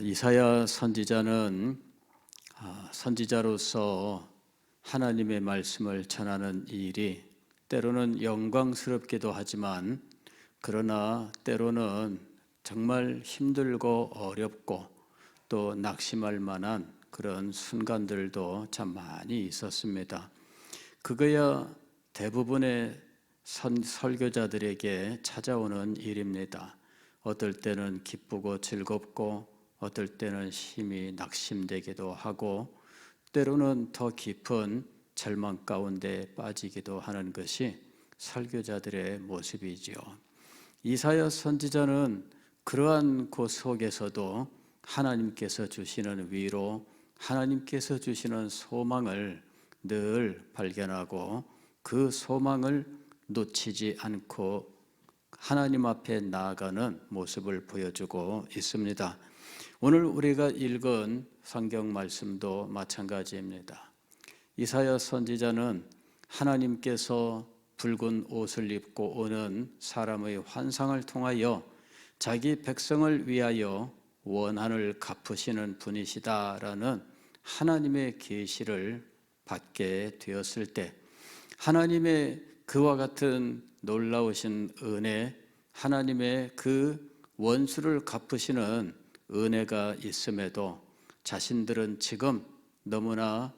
이사야 선지자는 선지자로서 하나님의 말씀을 전하는 이 일이 때로는 영광스럽기도 하지만, 그러나 때로는 정말 힘들고 어렵고 또 낙심할 만한 그런 순간들도 참 많이 있었습니다. 그거야 대부분의 설교자들에게 찾아오는 일입니다. 어떨 때는 기쁘고 즐겁고 어떨 때는 힘이 낙심되기도 하고 때로는 더 깊은 절망 가운데 빠지기도 하는 것이 설교자들의 모습이지요. 이사야 선지자는 그러한 곳 속에서도 하나님께서 주시는 위로, 하나님께서 주시는 소망을 늘 발견하고 그 소망을 놓치지 않고 하나님 앞에 나아가는 모습을 보여주고 있습니다. 오늘 우리가 읽은 성경 말씀도 마찬가지입니다. 이사야 선지자는 하나님께서 붉은 옷을 입고 오는 사람의 환상을 통하여 자기 백성을 위하여 원한을 갚으시는 분이시다라는 하나님의 계시를 받게 되었을 때, 하나님의 그와 같은 놀라우신 은혜, 하나님의 그 원수를 갚으시는 은혜가 있음에도 자신들은 지금 너무나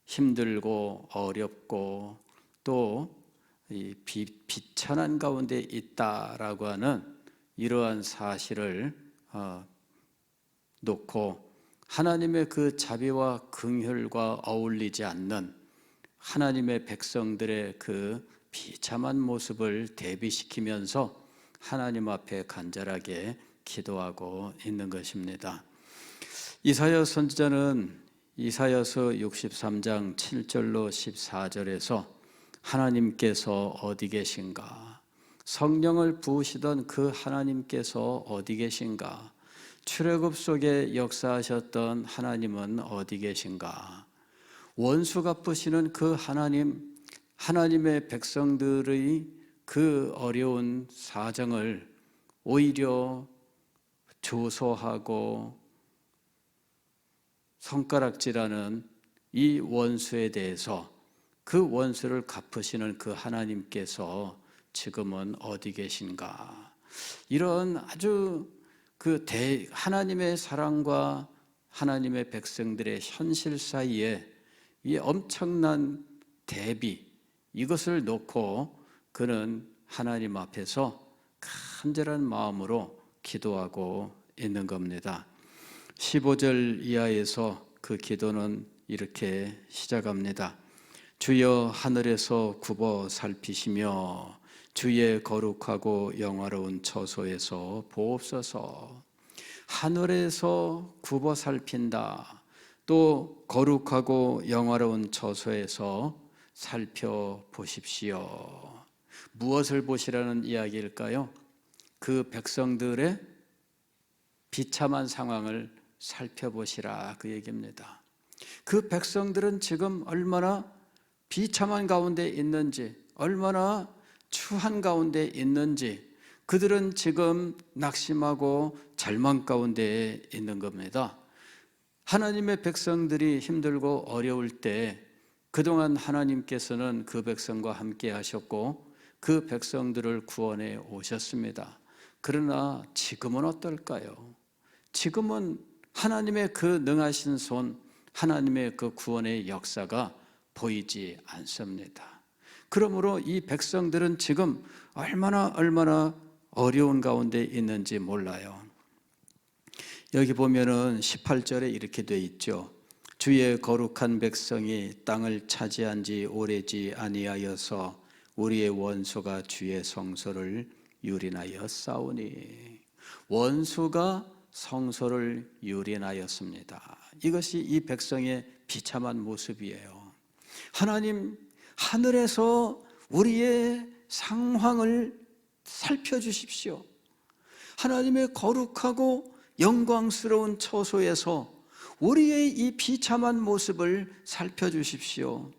힘들고 어렵고 또 비천한 가운데 있다라고 하는 이러한 사실을 놓고 하나님의 그 자비와 긍휼과 어울리지 않는 하나님의 백성들의 그 비참한 모습을 대비시키면서 하나님 앞에 간절하게 기도하고 있는 것입니다. 이사야 선지자는 이사야서 63장 7절로 14절에서 하나님께서 어디 계신가? 성령을 부으시던 그 하나님께서 어디 계신가? 출애굽 속에 역사하셨던 하나님은 어디 계신가? 원수 갚으시는 그 하나님, 하나님의 백성들의 그 어려운 사정을 오히려 조소하고 손가락질하는 이 원수에 대해서 그 원수를 갚으시는 그 하나님께서 지금은 어디 계신가? 이런 아주 하나님의 사랑과 하나님의 백성들의 현실 사이에 이 엄청난 대비, 이것을 놓고 그는 하나님 앞에서 간절한 마음으로 기도하고 있는 겁니다. 15절 이하에서 그 기도는 이렇게 시작합니다. 주여 하늘에서 굽어 살피시며 주의 거룩하고 영화로운 처소에서 보옵소서. 하늘에서 굽어 살핀다. 또 거룩하고 영화로운 처소에서 살펴보십시오. 무엇을 보시라는 이야기일까요? 그 백성들의 비참한 상황을 살펴보시라, 그 얘기입니다. 그 백성들은 지금 얼마나 비참한 가운데 있는지, 얼마나 추한 가운데 있는지, 그들은 지금 낙심하고 절망 가운데 있는 겁니다. 하나님의 백성들이 힘들고 어려울 때 그동안 하나님께서는 그 백성과 함께 하셨고 그 백성들을 구원해 오셨습니다. 그러나 지금은 어떨까요? 지금은 하나님의 그 능하신 손, 하나님의 그 구원의 역사가 보이지 않습니다. 그러므로 이 백성들은 지금 얼마나 어려운 가운데 있는지 몰라요. 여기 보면은 18절에 이렇게 돼 있죠. 주의 거룩한 백성이 땅을 차지한 지 오래지 아니하여서 우리의 원수가 주의 성소를 유린하여 싸우니. 원수가 성소를 유린하였습니다. 이것이 이 백성의 비참한 모습이에요. 하나님, 하늘에서 우리의 상황을 살펴주십시오. 하나님의 거룩하고 영광스러운 처소에서 우리의 이 비참한 모습을 살펴주십시오.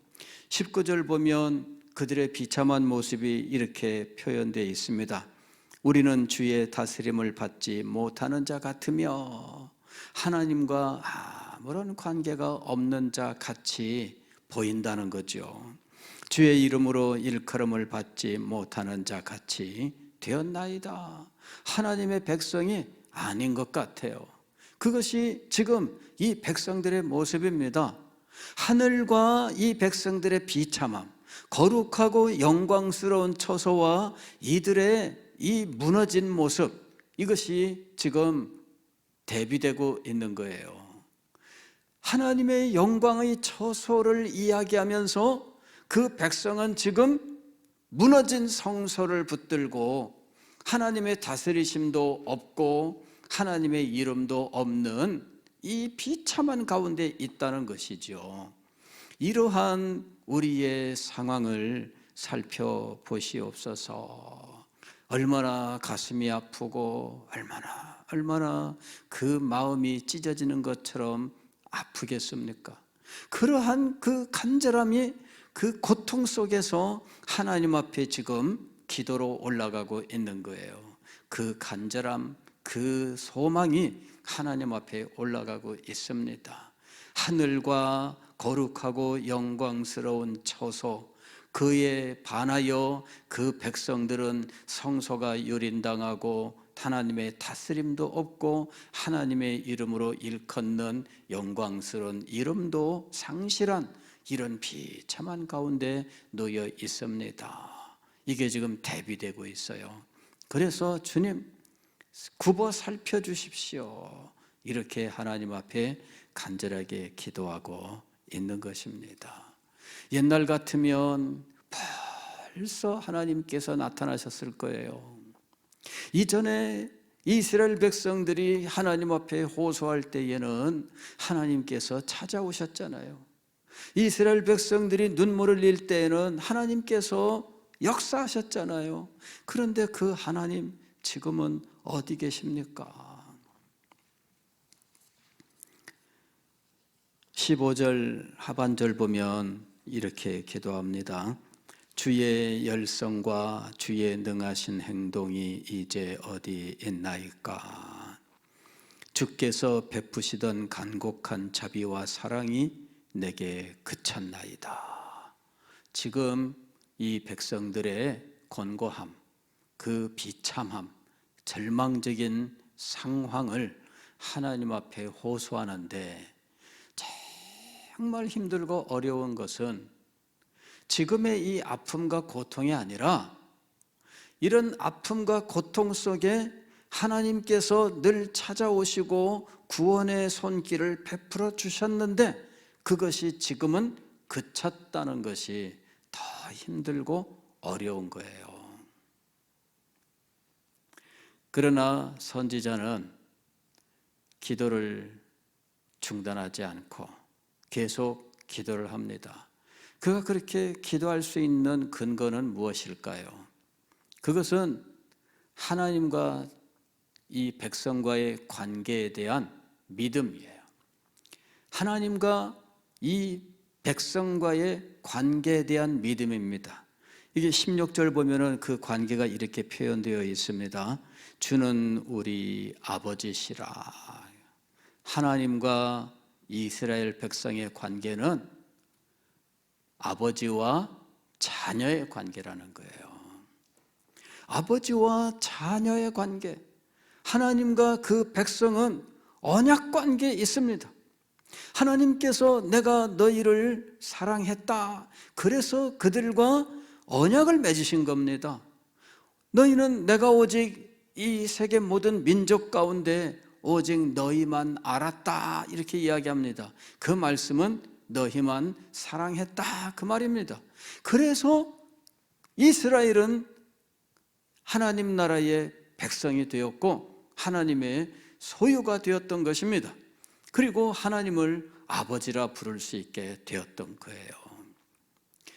19절 보면 그들의 비참한 모습이 이렇게 표현되어 있습니다. 우리는 주의 다스림을 받지 못하는 자 같으며 하나님과 아무런 관계가 없는 자 같이 보인다는 거죠. 주의 이름으로 일컬음을 받지 못하는 자 같이 되었나이다. 하나님의 백성이 아닌 것 같아요. 그것이 지금 이 백성들의 모습입니다. 하늘과 이 백성들의 비참함, 거룩하고 영광스러운 처소와 이들의 이 무너진 모습, 이것이 지금 대비되고 있는 거예요. 하나님의 영광의 처소를 이야기하면서 그 백성은 지금 무너진 성소를 붙들고 하나님의 다스리심도 없고 하나님의 이름도 없는 이 비참한 가운데 있다는 것이죠. 이러한 우리의 상황을 살펴보시옵소서. 얼마나 가슴이 아프고 얼마나 그 마음이 찢어지는 것처럼 아프겠습니까? 그러한 그 간절함이, 그 고통 속에서 하나님 앞에 지금 기도로 올라가고 있는 거예요. 그 간절함, 그 소망이 하나님 앞에 올라가고 있습니다. 하늘과 거룩하고 영광스러운 처소, 그에 반하여 그 백성들은 성소가 유린당하고 하나님의 다스림도 없고 하나님의 이름으로 일컫는 영광스러운 이름도 상실한 이런 비참한 가운데 놓여 있습니다. 이게 지금 대비되고 있어요. 그래서 주님, 굽어 살펴주십시오. 이렇게 하나님 앞에 간절하게 기도하고 있는 것입니다. 옛날 같으면 벌써 하나님께서 나타나셨을 거예요. 이전에 이스라엘 백성들이 하나님 앞에 호소할 때에는 하나님께서 찾아오셨잖아요. 이스라엘 백성들이 눈물을 흘릴 때에는 하나님께서 역사하셨잖아요. 그런데 그 하나님 지금은 어디 계십니까? 15절 하반절 보면 이렇게 기도합니다. 주의 열성과 주의 능하신 행동이 이제 어디 있나이까? 주께서 베푸시던 간곡한 자비와 사랑이 내게 그쳤나이다. 지금 이 백성들의 곤고함, 그 비참함, 절망적인 상황을 하나님 앞에 호소하는데 정말 힘들고 어려운 것은 지금의 이 아픔과 고통이 아니라 이런 아픔과 고통 속에 하나님께서 늘 찾아오시고 구원의 손길을 베풀어 주셨는데 그것이 지금은 그쳤다는 것이 더 힘들고 어려운 거예요. 그러나 선지자는 기도를 중단하지 않고 계속 기도를 합니다. 그가 그렇게 기도할 수 있는 근거는 무엇일까요? 그것은 하나님과 이 백성과의 관계에 대한 믿음이에요. 하나님과 이 백성과의 관계에 대한 믿음입니다. 이게 16절 보면은 그 관계가 이렇게 표현되어 있습니다. 주는 우리 아버지시라. 하나님과 이스라엘 백성의 관계는 아버지와 자녀의 관계라는 거예요. 아버지와 자녀의 관계. 하나님과 그 백성은 언약 관계에 있습니다. 하나님께서 내가 너희를 사랑했다. 그래서 그들과 언약을 맺으신 겁니다. 너희는 내가 오직 이 세계 모든 민족 가운데 오직 너희만 알았다. 이렇게 이야기합니다. 그 말씀은 너희만 사랑했다. 그 말입니다. 그래서 이스라엘은 하나님 나라의 백성이 되었고 하나님의 소유가 되었던 것입니다. 그리고 하나님을 아버지라 부를 수 있게 되었던 거예요.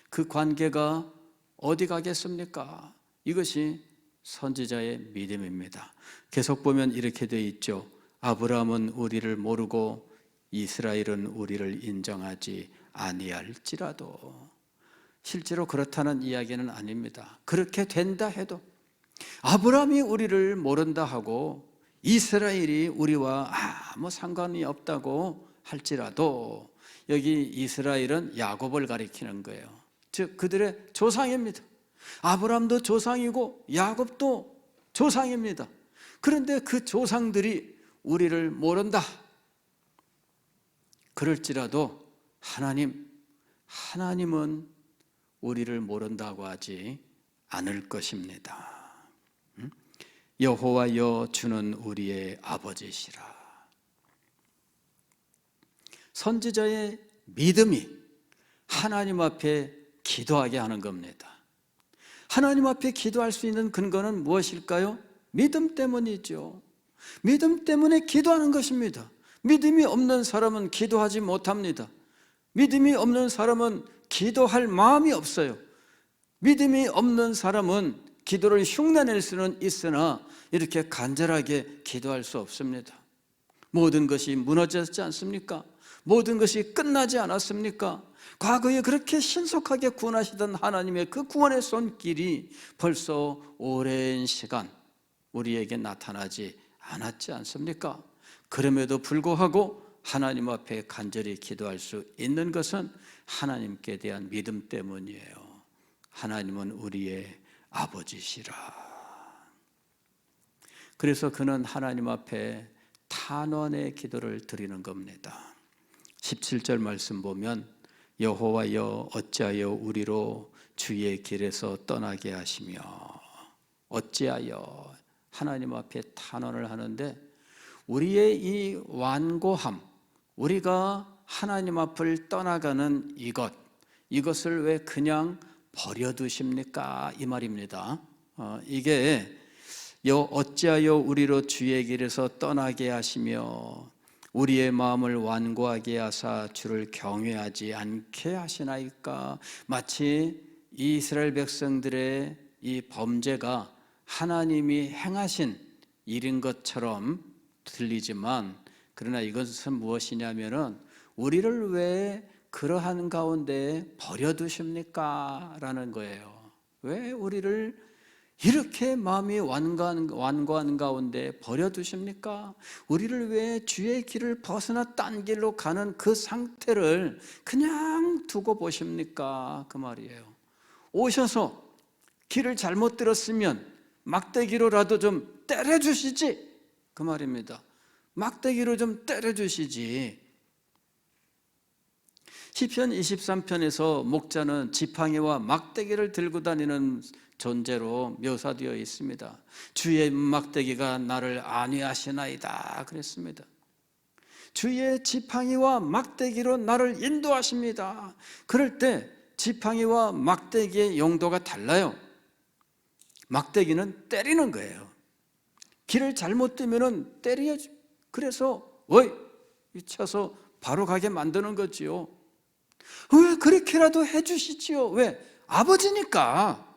그 관계가 어디 가겠습니까? 이것이 선지자의 믿음입니다. 계속 보면 이렇게 되어 있죠. 아브라함은 우리를 모르고 이스라엘은 우리를 인정하지 아니할지라도. 실제로 그렇다는 이야기는 아닙니다. 그렇게 된다 해도 아브라함이 우리를 모른다 하고 이스라엘이 우리와 아무 상관이 없다고 할지라도 여기 이스라엘은 야곱을 가리키는 거예요. 즉 그들의 조상입니다. 아브라함도 조상이고 야곱도 조상입니다. 그런데 그 조상들이 우리를 모른다. 그럴지라도 하나님은 우리를 모른다고 하지 않을 것입니다. 여호와여 주는 우리의 아버지시라. 선지자의 믿음이 하나님 앞에 기도하게 하는 겁니다. 하나님 앞에 기도할 수 있는 근거는 무엇일까요? 믿음 때문이죠. 믿음 때문에 기도하는 것입니다. 믿음이 없는 사람은 기도하지 못합니다. 믿음이 없는 사람은 기도할 마음이 없어요. 믿음이 없는 사람은 기도를 흉내낼 수는 있으나 이렇게 간절하게 기도할 수 없습니다. 모든 것이 무너졌지 않습니까? 모든 것이 끝나지 않았습니까? 과거에 그렇게 신속하게 구원하시던 하나님의 그 구원의 손길이 벌써 오랜 시간 우리에게 나타나지 않았지 않습니까? 그럼에도 불구하고 하나님 앞에 간절히 기도할 수 있는 것은 하나님께 대한 믿음 때문이에요. 하나님은 우리의 아버지시라. 그래서 그는 하나님 앞에 탄원의 기도를 드리는 겁니다. 17절 말씀 보면 여호와여 어찌하여 우리로 주의 길에서 떠나게 하시며, 어찌하여 하나님 앞에 탄원을 하는데 우리의 이 완고함, 우리가 하나님 앞을 떠나가는 이것을 왜 그냥 버려두십니까? 이 말입니다. 이게 어찌하여 우리로 주의 길에서 떠나게 하시며 우리의 마음을 완고하게 하사 주를 경외하지 않게 하시나이까? 마치 이스라엘 백성들의 이 범죄가 하나님이 행하신 일인 것처럼 들리지만, 그러나 이것은 무엇이냐면은 우리를 왜 그러한 가운데 버려두십니까? 라는 거예요. 왜 우리를 이렇게 마음이 완고한 가운데 버려두십니까? 우리를 왜 주의 길을 벗어나 딴 길로 가는 그 상태를 그냥 두고 보십니까? 그 말이에요. 오셔서 길을 잘못 들었으면 막대기로라도 좀 때려주시지, 그 말입니다. 막대기로 좀 때려주시지. 시편 23편에서 목자는 지팡이와 막대기를 들고 다니는 존재로 묘사되어 있습니다. 주의 막대기가 나를 안위하시나이다 그랬습니다. 주의 지팡이와 막대기로 나를 인도하십니다. 그럴 때 지팡이와 막대기의 용도가 달라요. 막대기는 때리는 거예요. 길을 잘못 뜨면은 때려야지. 그래서 쳐서 바로 가게 만드는 거지요. 왜 그렇게라도 해주시지요? 왜? 아버지니까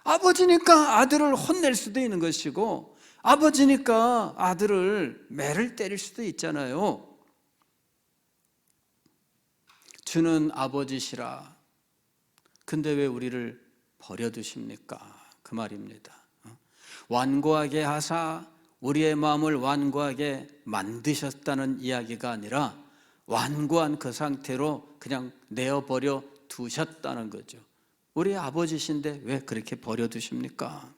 아들을 혼낼 수도 있는 것이고, 아버지니까 아들을 매를 때릴 수도 있잖아요. 주는 아버지시라. 근데 왜 우리를 버려두십니까? 그 말입니다. 완고하게 하사 우리의 마음을 완고하게 만드셨다는 이야기가 아니라 완고한 그 상태로 그냥 내어버려 두셨다는 거죠. 우리 아버지신데 왜 그렇게 버려두십니까?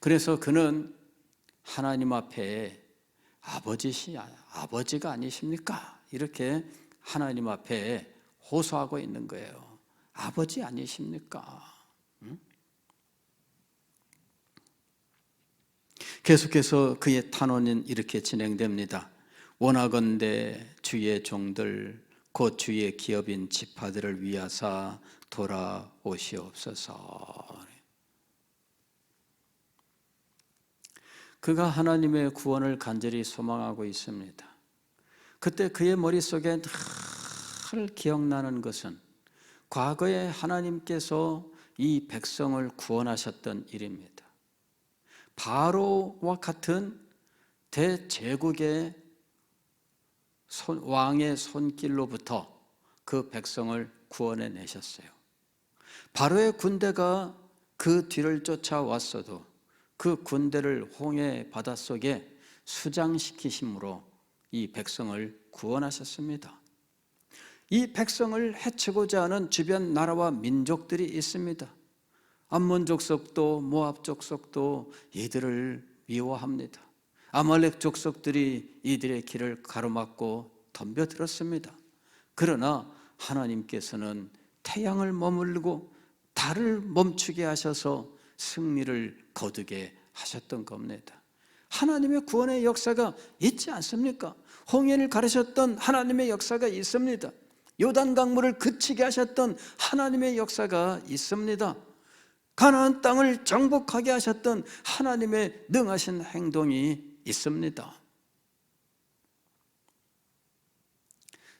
그래서 그는 하나님 앞에 아버지가 아니십니까? 이렇게 하나님 앞에 호소하고 있는 거예요. 아버지 아니십니까? 계속해서 그의 탄원은 이렇게 진행됩니다. 원하건대 주의 종들 곧 주의 기업인 지파들을 위하사 돌아오시옵소서. 그가 하나님의 구원을 간절히 소망하고 있습니다. 그때 그의 머릿속에 늘 기억나는 것은 과거에 하나님께서 이 백성을 구원하셨던 일입니다. 바로와 같은 대제국의 왕의 손길로부터 그 백성을 구원해 내셨어요. 바로의 군대가 그 뒤를 쫓아왔어도 그 군대를 홍해 바닷속에 수장시키심으로 이 백성을 구원하셨습니다. 이 백성을 해치고자 하는 주변 나라와 민족들이 있습니다. 암몬 족속도 모압 족속도 이들을 미워합니다. 아말렉 족속들이 이들의 길을 가로막고 덤벼들었습니다. 그러나 하나님께서는 태양을 머물고 달을 멈추게 하셔서 승리를 거두게 하셨던 겁니다. 하나님의 구원의 역사가 있지 않습니까? 홍해를 가르셨던 하나님의 역사가 있습니다. 요단 강물을 그치게 하셨던 하나님의 역사가 있습니다. 가나안 땅을 정복하게 하셨던 하나님의 능하신 행동이 있습니다.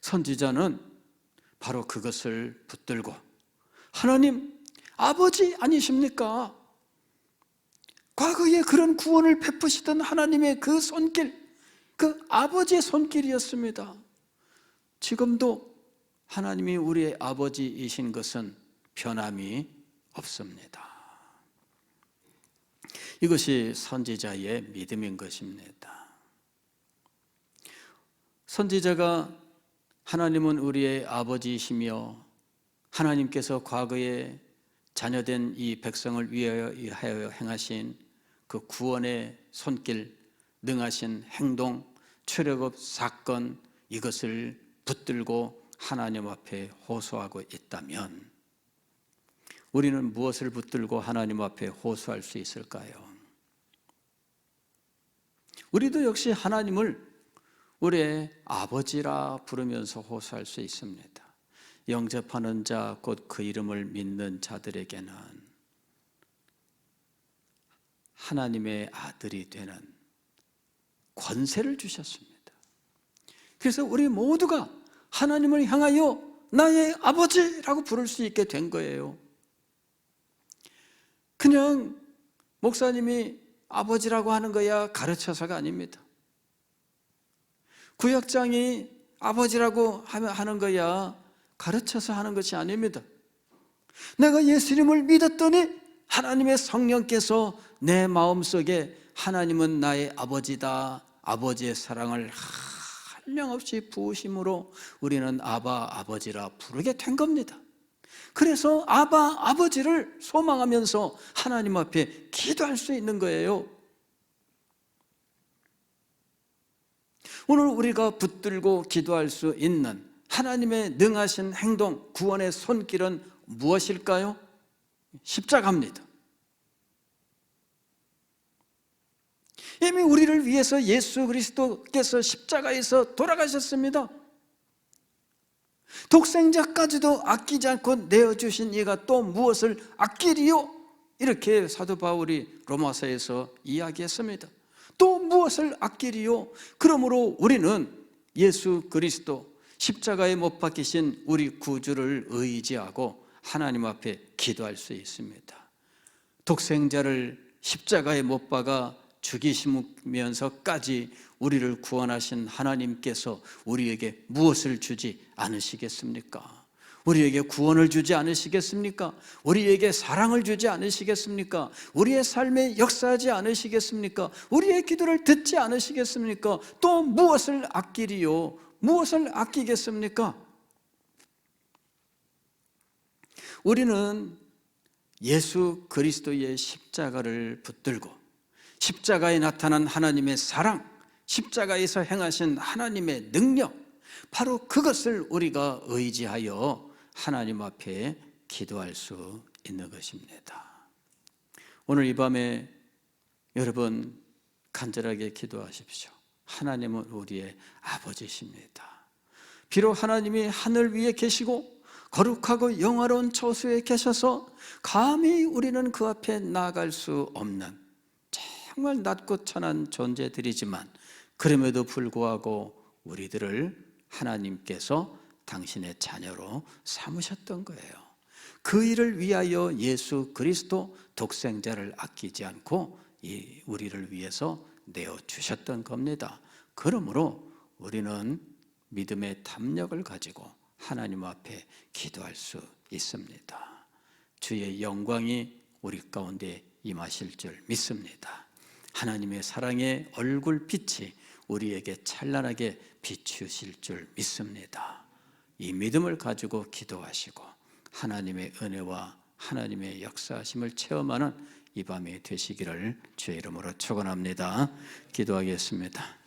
선지자는 바로 그것을 붙들고 하나님 아버지 아니십니까? 과거에 그런 구원을 베푸시던 하나님의 그 손길, 그 아버지의 손길이었습니다. 지금도 하나님이 우리의 아버지이신 것은 변함이 없습니다. 이것이 선지자의 믿음인 것입니다. 선지자가 하나님은 우리의 아버지이시며 하나님께서 과거에 자녀된 이 백성을 위하여 행하신 그 구원의 손길, 능하신 행동, 출애굽 사건, 이것을 붙들고 하나님 앞에 호소하고 있다면 우리는 무엇을 붙들고 하나님 앞에 호소할 수 있을까요? 우리도 역시 하나님을 우리의 아버지라 부르면서 호소할 수 있습니다. 영접하는 자, 곧 그 이름을 믿는 자들에게는 하나님의 아들이 되는 권세를 주셨습니다. 그래서 우리 모두가 하나님을 향하여 나의 아버지라고 부를 수 있게 된 거예요. 그냥 목사님이 아버지라고 하는 거야 가르쳐서가 아닙니다. 구역장이 아버지라고 하는 거야 가르쳐서 하는 것이 아닙니다. 내가 예수님을 믿었더니 하나님의 성령께서 내 마음속에 하나님은 나의 아버지다, 아버지의 사랑을 한량없이 부으심으로 우리는 아바 아버지라 부르게 된 겁니다. 그래서 아바 아버지를 소망하면서 하나님 앞에 기도할 수 있는 거예요. 오늘 우리가 붙들고 기도할 수 있는 하나님의 능하신 행동, 구원의 손길은 무엇일까요? 십자가입니다. 이미 우리를 위해서 예수 그리스도께서 십자가에서 돌아가셨습니다. 독생자까지도 아끼지 않고 내어주신 이가 또 무엇을 아끼리요? 이렇게 사도 바울이 로마서에서 이야기했습니다. 또 무엇을 아끼리요? 그러므로 우리는 예수 그리스도 십자가에 못 박히신 우리 구주를 의지하고 하나님 앞에 기도할 수 있습니다. 독생자를 십자가에 못 박아 죽이시면서까지 우리를 구원하신 하나님께서 우리에게 무엇을 주지 않으시겠습니까? 우리에게 구원을 주지 않으시겠습니까? 우리에게 사랑을 주지 않으시겠습니까? 우리의 삶에 역사하지 않으시겠습니까? 우리의 기도를 듣지 않으시겠습니까? 또 무엇을 아끼리요? 무엇을 아끼겠습니까? 우리는 예수 그리스도의 십자가를 붙들고 십자가에 나타난 하나님의 사랑, 십자가에서 행하신 하나님의 능력, 바로 그것을 우리가 의지하여 하나님 앞에 기도할 수 있는 것입니다. 오늘 이 밤에 여러분 간절하게 기도하십시오. 하나님은 우리의 아버지십니다. 비록 하나님이 하늘 위에 계시고 거룩하고 영화로운 처소에 계셔서 감히 우리는 그 앞에 나아갈 수 없는 정말 낮고 천한 존재들이지만 그럼에도 불구하고 우리들을 하나님께서 당신의 자녀로 삼으셨던 거예요. 그 일을 위하여 예수 그리스도 독생자를 아끼지 않고 우리를 위해서 내어주셨던 겁니다. 그러므로 우리는 믿음의 담력을 가지고 하나님 앞에 기도할 수 있습니다. 주의 영광이 우리 가운데 임하실 줄 믿습니다. 하나님의 사랑의 얼굴빛이 우리에게 찬란하게 비추실 줄 믿습니다. 이 믿음을 가지고 기도하시고 하나님의 은혜와 하나님의 역사하심을 체험하는 이 밤이 되시기를 주의 이름으로 축원합니다. 기도하겠습니다.